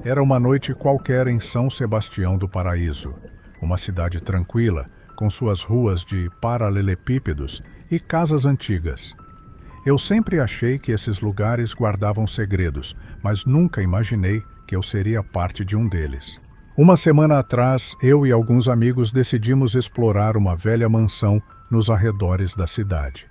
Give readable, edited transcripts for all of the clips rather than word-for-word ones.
Era uma noite qualquer em São Sebastião do Paraíso, uma cidade tranquila, com suas ruas de paralelepípedos e casas antigas. Eu sempre achei que esses lugares guardavam segredos, mas nunca imaginei que eu seria parte de um deles. Uma semana atrás, eu e alguns amigos decidimos explorar uma velha mansão nos arredores da cidade.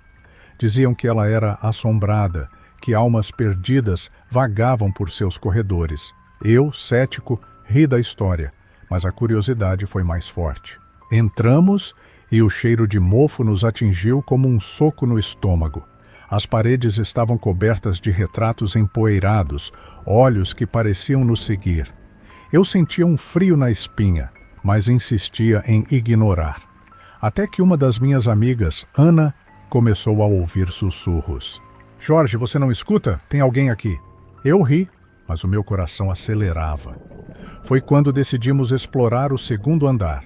Diziam que ela era assombrada, que almas perdidas vagavam por seus corredores. Eu, cético, ri da história, mas a curiosidade foi mais forte. Entramos e o cheiro de mofo nos atingiu como um soco no estômago. As paredes estavam cobertas de retratos empoeirados, olhos que pareciam nos seguir. Eu sentia um frio na espinha, mas insistia em ignorar. Até que uma das minhas amigas, Ana, começou a ouvir sussurros. Jorge, você não escuta? Tem alguém aqui. Eu ri, mas o meu coração acelerava. Foi quando decidimos explorar o segundo andar.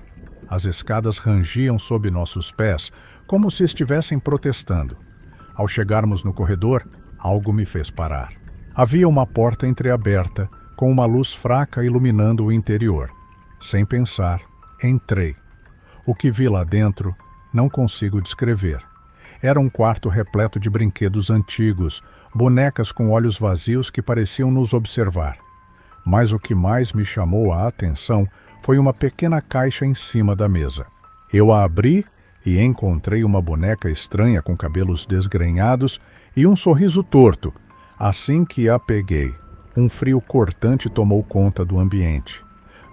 As escadas rangiam sob nossos pés, como se estivessem protestando. Ao chegarmos no corredor, algo me fez parar. Havia uma porta entreaberta, com uma luz fraca iluminando o interior. Sem pensar, entrei. O que vi lá dentro, não consigo descrever. Era um quarto repleto de brinquedos antigos, bonecas com olhos vazios que pareciam nos observar. Mas o que mais me chamou a atenção foi uma pequena caixa em cima da mesa. Eu a abri e encontrei uma boneca estranha com cabelos desgrenhados e um sorriso torto. Assim que a peguei, um frio cortante tomou conta do ambiente.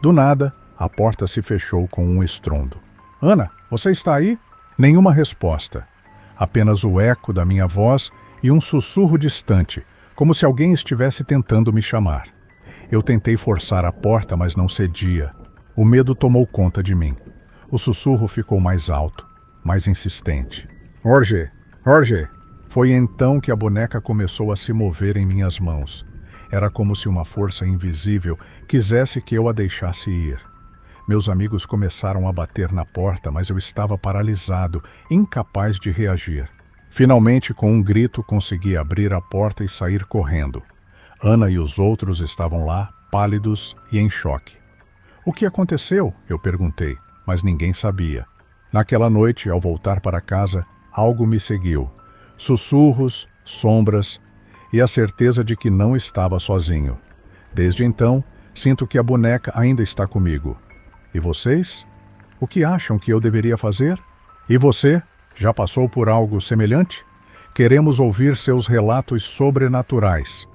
Do nada, a porta se fechou com um estrondo. Ana, você está aí? Nenhuma resposta. Apenas o eco da minha voz e um sussurro distante, como se alguém estivesse tentando me chamar. Eu tentei forçar a porta, mas não cedia. O medo tomou conta de mim. O sussurro ficou mais alto, mais insistente. Jorge, Jorge! Foi então que a boneca começou a se mover em minhas mãos. Era como se uma força invisível quisesse que eu a deixasse ir. Meus amigos começaram a bater na porta, mas eu estava paralisado, incapaz de reagir. Finalmente, com um grito, consegui abrir a porta e sair correndo. Ana e os outros estavam lá, pálidos e em choque. O que aconteceu? Eu perguntei, mas ninguém sabia. Naquela noite, ao voltar para casa, algo me seguiu. Sussurros, sombras e a certeza de que não estava sozinho. Desde então, sinto que a boneca ainda está comigo. E vocês? O que acham que eu deveria fazer? E você? Já passou por algo semelhante? Queremos ouvir seus relatos sobrenaturais.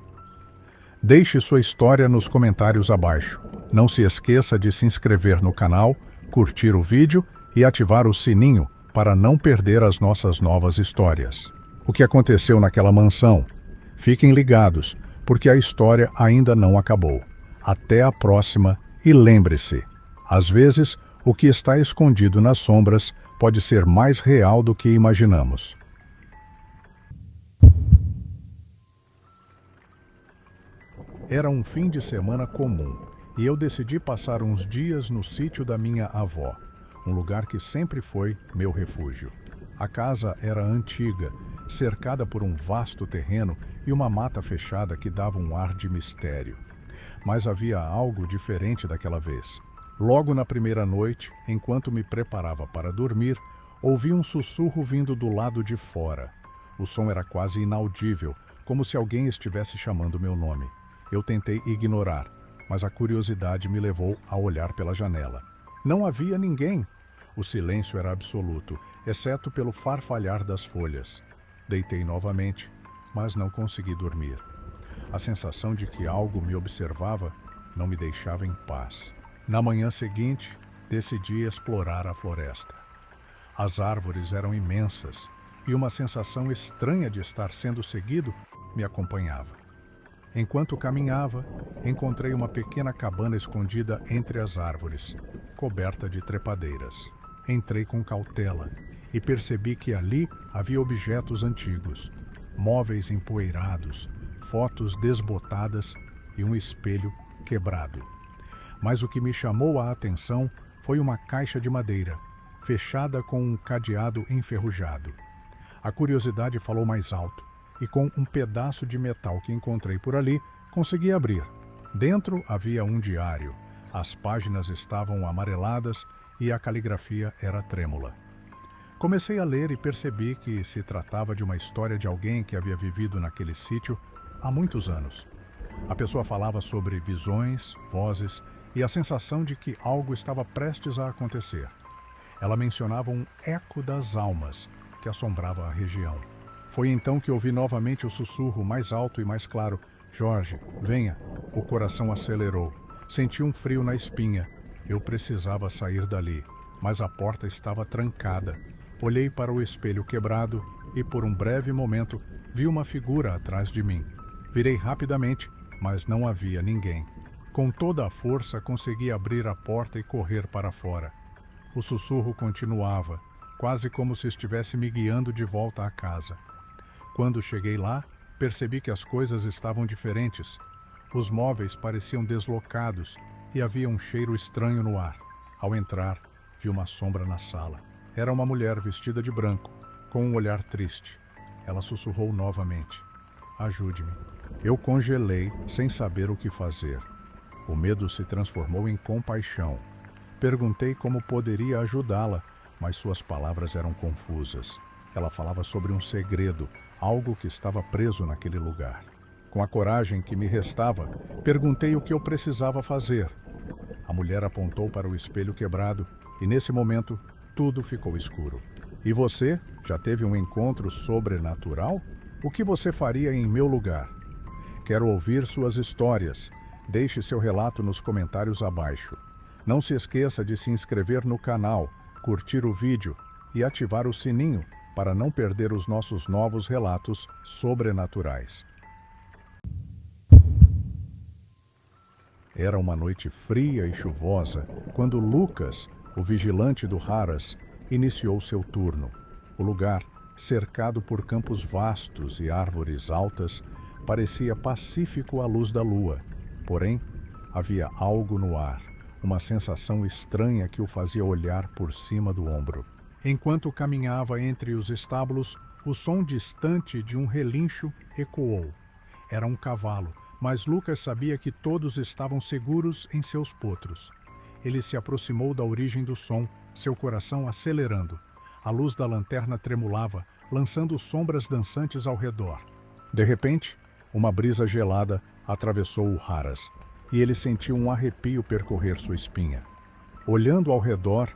Deixe sua história nos comentários abaixo. Não se esqueça de se inscrever no canal, curtir o vídeo e ativar o sininho para não perder as nossas novas histórias. O que aconteceu naquela mansão? Fiquem ligados, porque a história ainda não acabou. Até a próxima e lembre-se, às vezes, o que está escondido nas sombras pode ser mais real do que imaginamos. Era um fim de semana comum e eu decidi passar uns dias no sítio da minha avó, um lugar que sempre foi meu refúgio. A casa era antiga, cercada por um vasto terreno e uma mata fechada que dava um ar de mistério. Mas havia algo diferente daquela vez. Logo na primeira noite, enquanto me preparava para dormir, ouvi um sussurro vindo do lado de fora. O som era quase inaudível, como se alguém estivesse chamando meu nome. Eu tentei ignorar, mas a curiosidade me levou a olhar pela janela. Não havia ninguém. O silêncio era absoluto, exceto pelo farfalhar das folhas. Deitei novamente, mas não consegui dormir. A sensação de que algo me observava não me deixava em paz. Na manhã seguinte, decidi explorar a floresta. As árvores eram imensas e uma sensação estranha de estar sendo seguido me acompanhava. Enquanto caminhava, encontrei uma pequena cabana escondida entre as árvores, coberta de trepadeiras. Entrei com cautela e percebi que ali havia objetos antigos, móveis empoeirados, fotos desbotadas e um espelho quebrado. Mas o que me chamou a atenção foi uma caixa de madeira, fechada com um cadeado enferrujado. A curiosidade falou mais alto, e com um pedaço de metal que encontrei por ali, consegui abrir. Dentro havia um diário. As páginas estavam amareladas e a caligrafia era trêmula. Comecei a ler e percebi que se tratava de uma história de alguém que havia vivido naquele sítio há muitos anos. A pessoa falava sobre visões, vozes e a sensação de que algo estava prestes a acontecer. Ela mencionava um eco das almas que assombrava a região. Foi então que ouvi novamente o sussurro mais alto e mais claro: Jorge, venha. O coração acelerou. Senti um frio na espinha. Eu precisava sair dali, mas a porta estava trancada. Olhei para o espelho quebrado e, por um breve momento, vi uma figura atrás de mim. Virei rapidamente, mas não havia ninguém. Com toda a força, consegui abrir a porta e correr para fora. O sussurro continuava, quase como se estivesse me guiando de volta à casa. Quando cheguei lá, percebi que as coisas estavam diferentes. Os móveis pareciam deslocados e havia um cheiro estranho no ar. Ao entrar, vi uma sombra na sala. Era uma mulher vestida de branco, com um olhar triste. Ela sussurrou novamente: ajude-me. Eu congelei, sem saber o que fazer. O medo se transformou em compaixão. Perguntei como poderia ajudá-la, mas suas palavras eram confusas. Ela falava sobre um segredo, algo que estava preso naquele lugar. Com a coragem que me restava, perguntei o que eu precisava fazer. A mulher apontou para o espelho quebrado e, nesse momento, tudo ficou escuro. E você? Já teve um encontro sobrenatural? O que você faria em meu lugar? Quero ouvir suas histórias. Deixe seu relato nos comentários abaixo. Não se esqueça de se inscrever no canal, curtir o vídeo e ativar o sininho para não perder os nossos novos relatos sobrenaturais. Era uma noite fria e chuvosa quando Lucas, o vigilante do Harrah's, iniciou seu turno. O lugar, cercado por campos vastos e árvores altas, parecia pacífico à luz da lua. Porém, havia algo no ar, uma sensação estranha que o fazia olhar por cima do ombro. Enquanto caminhava entre os estábulos, o som distante de um relincho ecoou. Era um cavalo, mas Lucas sabia que todos estavam seguros em seus potros. Ele se aproximou da origem do som, seu coração acelerando. A luz da lanterna tremulava, lançando sombras dançantes ao redor. De repente, uma brisa gelada atravessou o Harrah's, e ele sentiu um arrepio percorrer sua espinha. Olhando ao redor,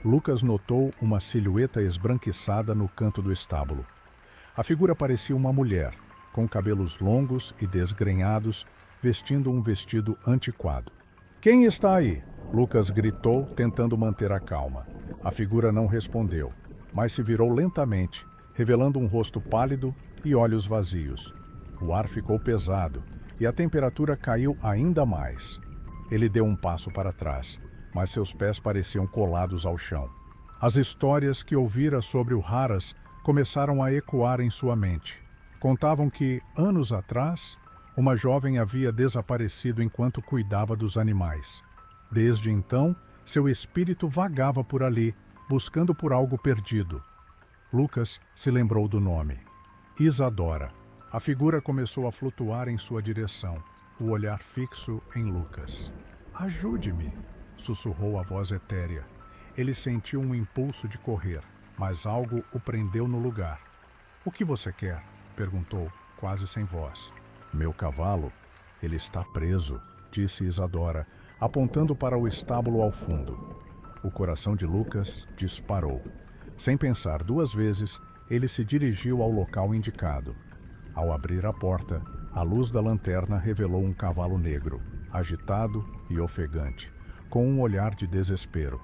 Lucas notou uma silhueta esbranquiçada no canto do estábulo. A figura parecia uma mulher, com cabelos longos e desgrenhados, vestindo um vestido antiquado. "Quem está aí?" Lucas gritou, tentando manter a calma. A figura não respondeu, mas se virou lentamente, revelando um rosto pálido e olhos vazios. O ar ficou pesado e a temperatura caiu ainda mais. Ele deu um passo para trás, mas seus pés pareciam colados ao chão. As histórias que ouvira sobre o Harrah's começaram a ecoar em sua mente. Contavam que, anos atrás, uma jovem havia desaparecido enquanto cuidava dos animais. Desde então, seu espírito vagava por ali, buscando por algo perdido. Lucas se lembrou do nome: Isadora. A figura começou a flutuar em sua direção, o olhar fixo em Lucas. "Ajude-me", sussurrou a voz etérea. Ele sentiu um impulso de correr, mas algo o prendeu no lugar. "O que você quer?", perguntou, quase sem voz. "Meu cavalo, ele está preso", disse Isadora, apontando para o estábulo ao fundo. O coração de Lucas disparou. Sem pensar duas vezes, ele se dirigiu ao local indicado. Ao abrir a porta, a luz da lanterna revelou um cavalo negro, agitado e ofegante, com um olhar de desespero.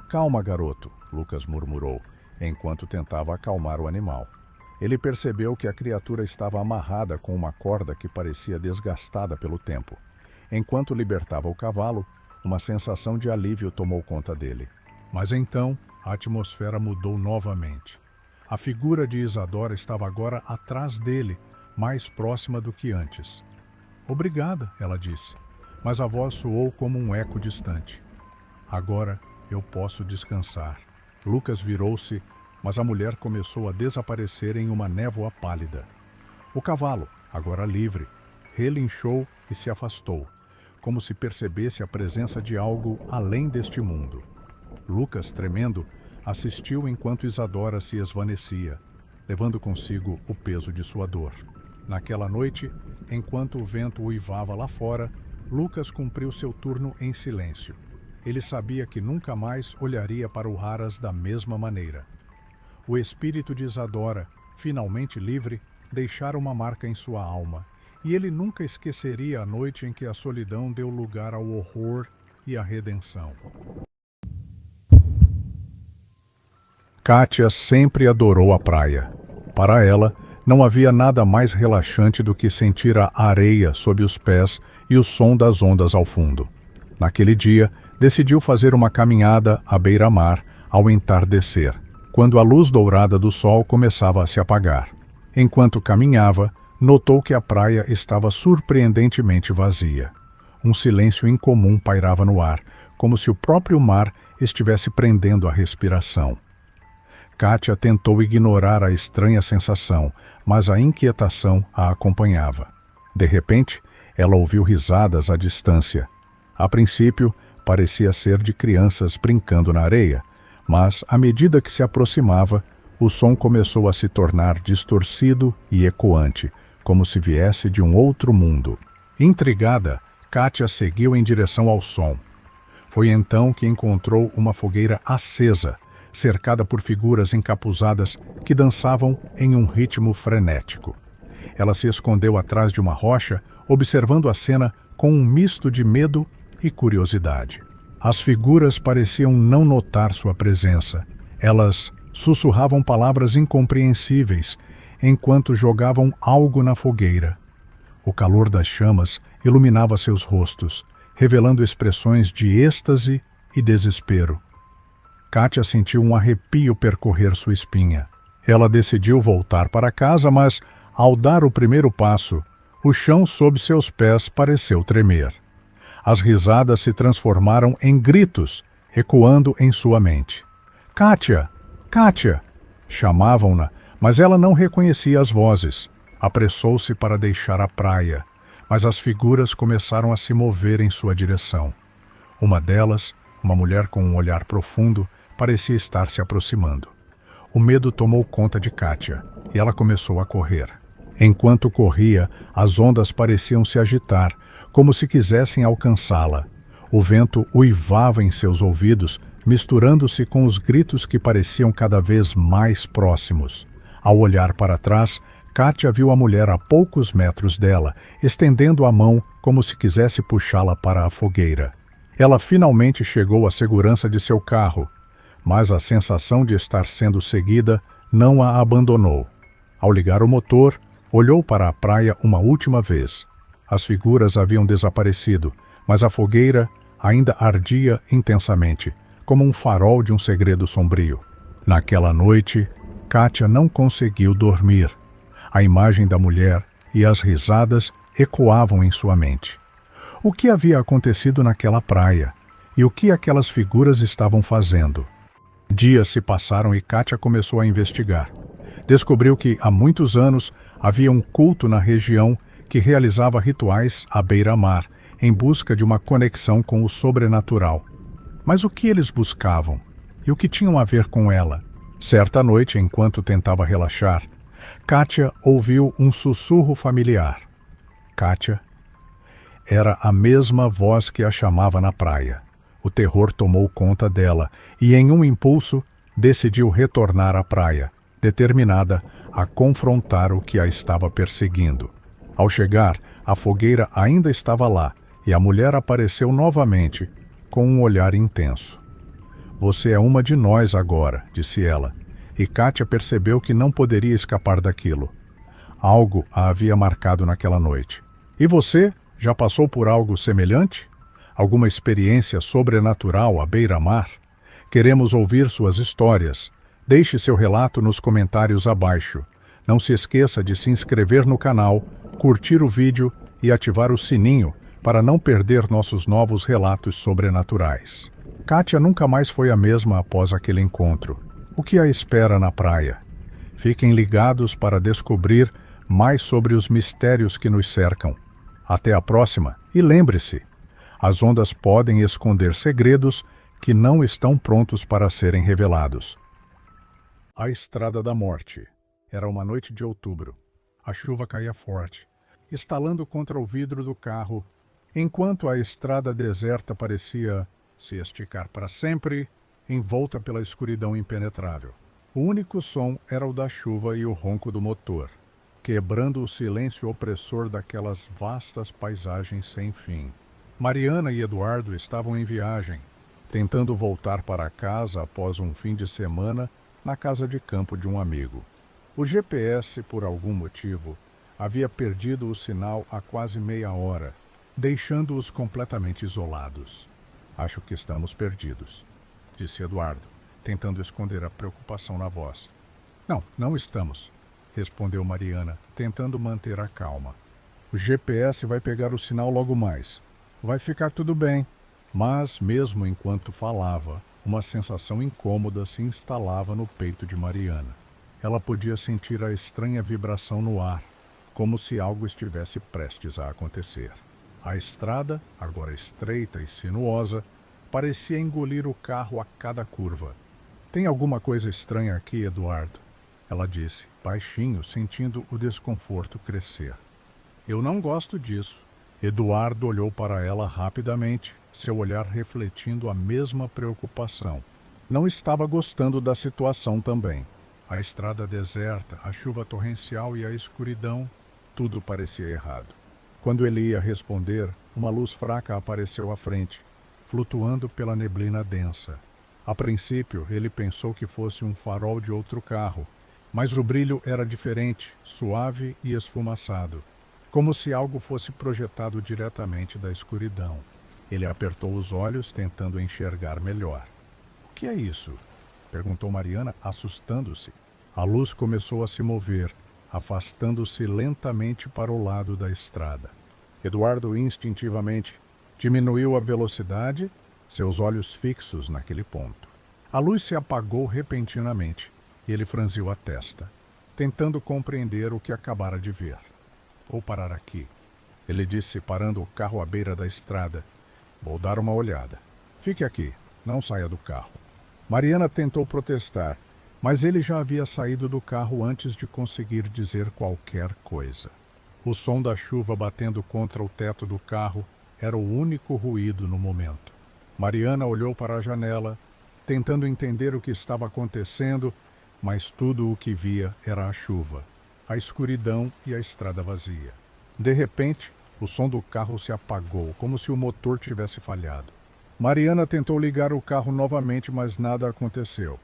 "Calma, garoto", Lucas murmurou, enquanto tentava acalmar o animal. Ele percebeu que a criatura estava amarrada com uma corda que parecia desgastada pelo tempo. Enquanto libertava o cavalo, uma sensação de alívio tomou conta dele. Mas então, a atmosfera mudou novamente. A figura de Isadora estava agora atrás dele, mais próxima do que antes. "Obrigada", ela disse, mas a voz soou como um eco distante. "Agora eu posso descansar." Lucas virou-se, mas a mulher começou a desaparecer em uma névoa pálida. O cavalo, agora livre, relinchou e se afastou. como se percebesse a presença de algo além deste mundo. Lucas, tremendo, assistiu enquanto Isadora se esvaecia, levando consigo o peso de sua dor. Naquela noite, enquanto o vento uivava lá fora, Lucas cumpriu seu turno em silêncio. Ele sabia que nunca mais olharia para o Haras da mesma maneira. O espírito de Isadora, finalmente livre, deixara uma marca em sua alma, e ele nunca esqueceria a noite em que a solidão deu lugar ao horror e à redenção. Kátia sempre adorou a praia. Para ela, não havia nada mais relaxante do que sentir a areia sob os pés e o som das ondas ao fundo. Naquele dia, decidiu fazer uma caminhada à beira-mar ao entardecer, quando a luz dourada do sol começava a se apagar. Enquanto caminhava, notou que a praia estava surpreendentemente vazia. Um silêncio incomum pairava no ar, como se o próprio mar estivesse prendendo a respiração. Kátia tentou ignorar a estranha sensação, mas a inquietação a acompanhava. De repente, ela ouviu risadas à distância. A princípio, parecia ser de crianças brincando na areia, mas, à medida que se aproximava, o som começou a se tornar distorcido e ecoante, como se viesse de um outro mundo. Intrigada, Kátia seguiu em direção ao som. Foi então que encontrou uma fogueira acesa, cercada por figuras encapuzadas que dançavam em um ritmo frenético. Ela se escondeu atrás de uma rocha, observando a cena com um misto de medo e curiosidade. As figuras pareciam não notar sua presença. Elas sussurravam palavras incompreensíveis enquanto jogavam algo na fogueira. O calor das chamas iluminava seus rostos, revelando expressões de êxtase e desespero. Kátia sentiu um arrepio percorrer sua espinha. Ela decidiu voltar para casa, mas, ao dar o primeiro passo, o chão sob seus pés pareceu tremer. As risadas se transformaram em gritos, ecoando em sua mente. Kátia! Kátia! Chamavam-na, mas ela não reconhecia as vozes. Apressou-se para deixar a praia, mas as figuras começaram a se mover em sua direção. Uma delas, uma mulher com um olhar profundo, parecia estar se aproximando. O medo tomou conta de Kátia e ela começou a correr. Enquanto corria, as ondas pareciam se agitar, como se quisessem alcançá-la. O vento uivava em seus ouvidos, misturando-se com os gritos que pareciam cada vez mais próximos. Ao olhar para trás, Kátia viu a mulher a poucos metros dela, estendendo a mão como se quisesse puxá-la para a fogueira. Ela finalmente chegou à segurança de seu carro, mas a sensação de estar sendo seguida não a abandonou. Ao ligar o motor, olhou para a praia uma última vez. As figuras haviam desaparecido, mas a fogueira ainda ardia intensamente, como um farol de um segredo sombrio. Naquela noite, Kátia não conseguiu dormir. A imagem da mulher e as risadas ecoavam em sua mente. O que havia acontecido naquela praia? E o que aquelas figuras estavam fazendo? Dias se passaram e Kátia começou a investigar. Descobriu que, há muitos anos, havia um culto na região que realizava rituais à beira-mar, em busca de uma conexão com o sobrenatural. Mas o que eles buscavam? E o que tinham a ver com ela? Certa noite, enquanto tentava relaxar, Kátia ouviu um sussurro familiar. Kátia. Era a mesma voz que a chamava na praia. O terror tomou conta dela e, em um impulso, decidiu retornar à praia, determinada a confrontar o que a estava perseguindo. Ao chegar, a fogueira ainda estava lá e a mulher apareceu novamente, com um olhar intenso. Você é uma de nós agora, disse ela, e Kátia percebeu que não poderia escapar daquilo. Algo a havia marcado naquela noite. E você já passou por algo semelhante? Alguma experiência sobrenatural à beira-mar? Queremos ouvir suas histórias. Deixe seu relato nos comentários abaixo. Não se esqueça de se inscrever no canal, curtir o vídeo e ativar o sininho para não perder nossos novos relatos sobrenaturais. Kátia nunca mais foi a mesma após aquele encontro. O que a espera na praia? Fiquem ligados para descobrir mais sobre os mistérios que nos cercam. Até a próxima e lembre-se, As ondas podem esconder segredos que não estão prontos para serem revelados. A Estrada da Morte. Era uma noite de outubro. A chuva caía forte, estalando contra o vidro do carro, enquanto a estrada deserta parecia se esticar para sempre, envolta pela escuridão impenetrável. O único som era o da chuva e o ronco do motor, quebrando o silêncio opressor daquelas vastas paisagens sem fim. Mariana e Eduardo estavam em viagem, tentando voltar para casa após um fim de semana na casa de campo de um amigo. O GPS, por algum motivo, havia perdido o sinal há quase meia hora, deixando-os completamente isolados. Acho que estamos perdidos, disse Eduardo, tentando esconder a preocupação na voz. Não, não estamos, respondeu Mariana, tentando manter a calma. O GPS vai pegar o sinal logo mais. Vai ficar tudo bem. Mas, mesmo enquanto falava, uma sensação incômoda se instalava no peito de Mariana. Ela podia sentir a estranha vibração no ar, como se algo estivesse prestes a acontecer. A estrada, agora estreita e sinuosa, parecia engolir o carro a cada curva. Tem alguma coisa estranha aqui, Eduardo, ela disse, baixinho, sentindo o desconforto crescer. Eu não gosto disso. Eduardo olhou para ela rapidamente, seu olhar refletindo a mesma preocupação. Não estava gostando da situação também. A estrada deserta, a chuva torrencial e a escuridão, tudo parecia errado. Quando ele ia responder, uma luz fraca apareceu à frente, flutuando pela neblina densa. A princípio, ele pensou que fosse um farol de outro carro, mas o brilho era diferente, suave e esfumaçado, como se algo fosse projetado diretamente da escuridão. Ele apertou os olhos, tentando enxergar melhor. O que é isso? Perguntou Mariana, assustando-se. A luz começou a se mover, afastando-se lentamente para o lado da estrada. Eduardo instintivamente diminuiu a velocidade, seus olhos fixos naquele ponto. A luz se apagou repentinamente e ele franziu a testa, tentando compreender o que acabara de ver. Vou parar aqui, ele disse, parando o carro à beira da estrada. Vou dar uma olhada. Fique aqui, não saia do carro. Mariana tentou protestar, mas ele já havia saído do carro antes de conseguir dizer qualquer coisa. O som da chuva batendo contra o teto do carro era o único ruído no momento. Mariana olhou para a janela, tentando entender o que estava acontecendo, mas tudo o que via era a chuva, a escuridão e a estrada vazia. De repente, o som do carro se apagou, como se o motor tivesse falhado. Mariana tentou ligar o carro novamente, mas nada aconteceu.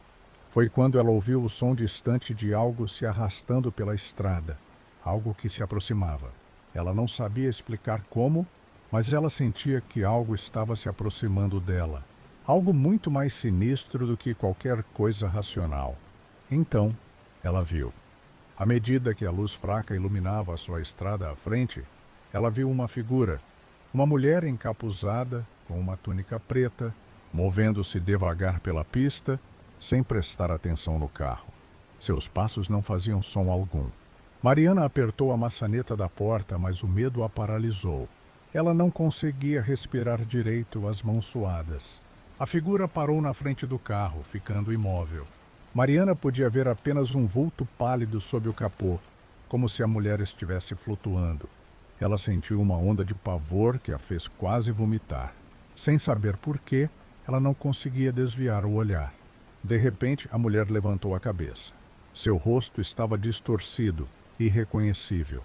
Foi quando ela ouviu o som distante de algo se arrastando pela estrada, algo que se aproximava. Ela não sabia explicar como, mas ela sentia que algo estava se aproximando dela, algo muito mais sinistro do que qualquer coisa racional. Então, ela viu. À medida que a luz fraca iluminava a sua estrada à frente, ela viu uma figura, uma mulher encapuzada, com uma túnica preta, movendo-se devagar pela pista, sem prestar atenção no carro. Seus passos não faziam som algum. Mariana apertou a maçaneta da porta, mas o medo a paralisou. Ela não conseguia respirar direito, as mãos suadas. A figura parou na frente do carro, ficando imóvel. Mariana podia ver apenas um vulto pálido sob o capô, como se a mulher estivesse flutuando. Ela sentiu uma onda de pavor que a fez quase vomitar. Sem saber por quê, ela não conseguia desviar o olhar. De repente, a mulher levantou a cabeça. Seu rosto estava distorcido, irreconhecível,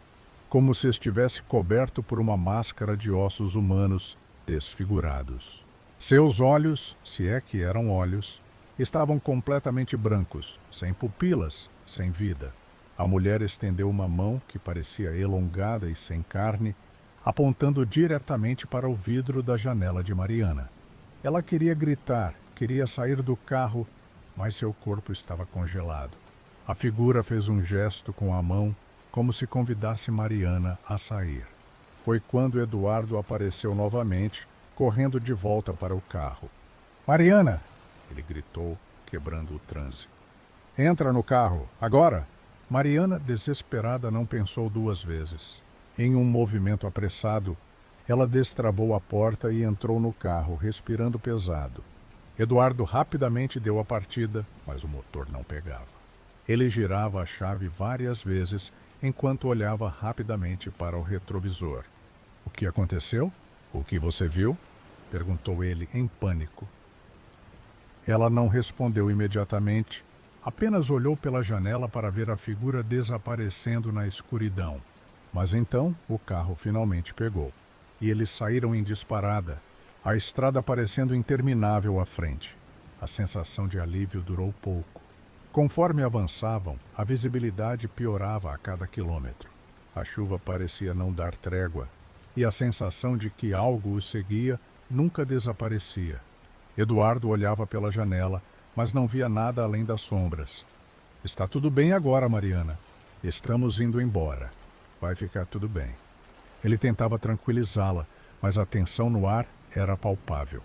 como se estivesse coberto por uma máscara de ossos humanos desfigurados. Seus olhos, se é que eram olhos, estavam completamente brancos, sem pupilas, sem vida. A mulher estendeu uma mão que parecia elongada e sem carne, apontando diretamente para o vidro da janela de Mariana. Ela queria gritar, queria sair do carro, mas seu corpo estava congelado. A figura fez um gesto com a mão, como se convidasse Mariana a sair. Foi quando Eduardo apareceu novamente, correndo de volta para o carro. "Mariana!" ele gritou, quebrando o transe. "Entra no carro, agora!" Mariana, desesperada, não pensou duas vezes. Em um movimento apressado, Ela destravou a porta e entrou no carro, respirando pesado. Eduardo rapidamente deu a partida, mas o motor não pegava. Ele girava a chave várias vezes enquanto olhava rapidamente para o retrovisor. "O que aconteceu? O que você viu?" perguntou ele em pânico. Ela não respondeu imediatamente, apenas olhou pela janela para ver a figura desaparecendo na escuridão. Mas então o carro finalmente pegou, e eles saíram em disparada, a estrada parecendo interminável à frente. A sensação de alívio durou pouco. Conforme avançavam, a visibilidade piorava a cada quilômetro. A chuva parecia não dar trégua, e a sensação de que algo os seguia nunca desaparecia. Eduardo olhava pela janela, mas não via nada além das sombras. "Está tudo bem agora, Mariana. Estamos indo embora. Vai ficar tudo bem." Ele tentava tranquilizá-la, mas a tensão no ar era palpável.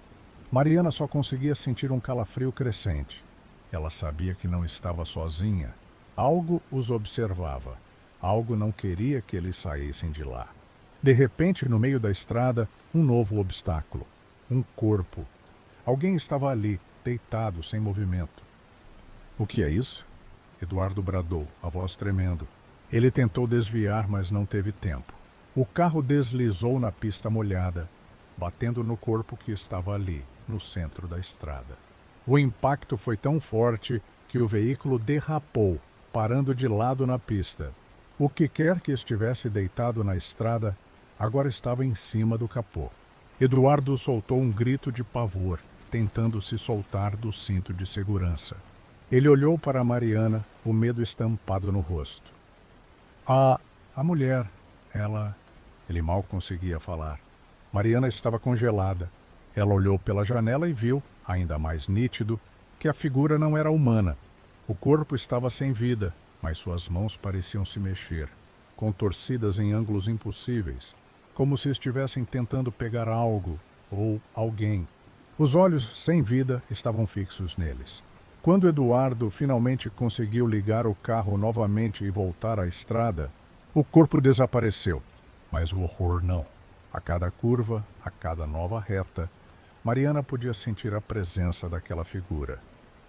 Mariana só conseguia sentir um calafrio crescente. Ela sabia que não estava sozinha. Algo os observava. Algo não queria que eles saíssem de lá. De repente, no meio da estrada, um novo obstáculo. Um corpo. Alguém estava ali, deitado, sem movimento. "O que é isso?" Eduardo bradou, a voz tremendo. Ele tentou desviar, mas não teve tempo. O carro deslizou na pista molhada, batendo no corpo que estava ali, no centro da estrada. O impacto foi tão forte que o veículo derrapou, parando de lado na pista. O que quer que estivesse deitado na estrada, agora estava em cima do capô. Eduardo soltou um grito de pavor, tentando se soltar do cinto de segurança. Ele olhou para Mariana, o medo estampado no rosto. A mulher, ela... Ele mal conseguia falar. Mariana estava congelada. Ela olhou pela janela e viu, ainda mais nítido, que a figura não era humana. O corpo estava sem vida, mas suas mãos pareciam se mexer, contorcidas em ângulos impossíveis, como se estivessem tentando pegar algo ou alguém. Os olhos sem vida estavam fixos neles. Quando Eduardo finalmente conseguiu ligar o carro novamente e voltar à estrada, o corpo desapareceu, mas o horror não. A cada curva, a cada nova reta, Mariana podia sentir a presença daquela figura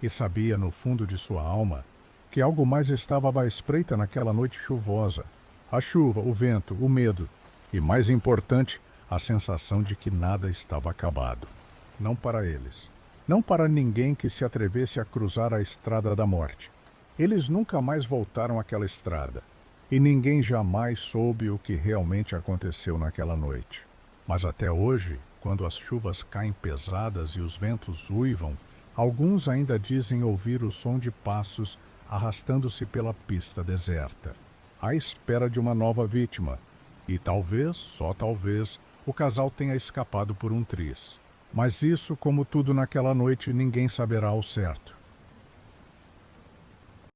e sabia no fundo de sua alma que algo mais estava à espreita naquela noite chuvosa. A chuva, o vento, o medo e, mais importante, a sensação de que nada estava acabado. Não para eles. Não para ninguém que se atrevesse a cruzar a estrada da morte. Eles nunca mais voltaram àquela estrada. E ninguém jamais soube o que realmente aconteceu naquela noite. Mas até hoje, quando as chuvas caem pesadas e os ventos uivam, alguns ainda dizem ouvir o som de passos arrastando-se pela pista deserta, à espera de uma nova vítima. E talvez, só talvez, o casal tenha escapado por um triz. Mas isso, como tudo naquela noite, ninguém saberá ao certo.